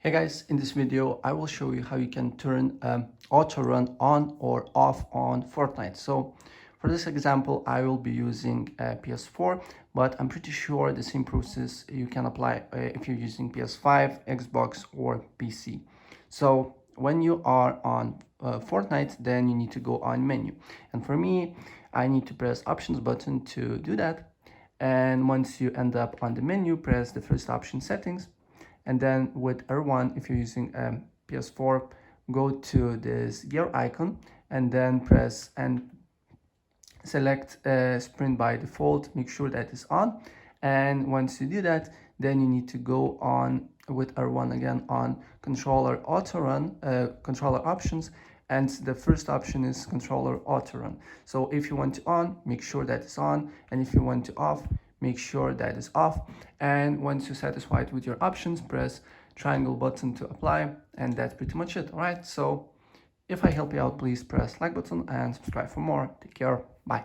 Hey guys, in this video I will show you how you can turn Autorun on or off on Fortnite. So for this example I will be using PS4, but I'm pretty sure the same process you can apply if you're using PS5, Xbox or PC. So when you are on Fortnite, then you need to go on menu, and for me I need to press options button to do that. And once you end up on the menu, press the first option, settings, and then with R1, if you're using PS4, go to this gear icon and then press and select sprint by default. Make sure that is on, and once you do that, then you need to go on with R1 again on controller Autorun, controller options, and the first option is controller Autorun. So if you want to on, make sure that is on, and if you want to off, make sure that is off. And once you're satisfied with your options, press triangle button to apply, and that's pretty much it. All right, so if I help you out, please press like button and subscribe for more. Take care. Bye.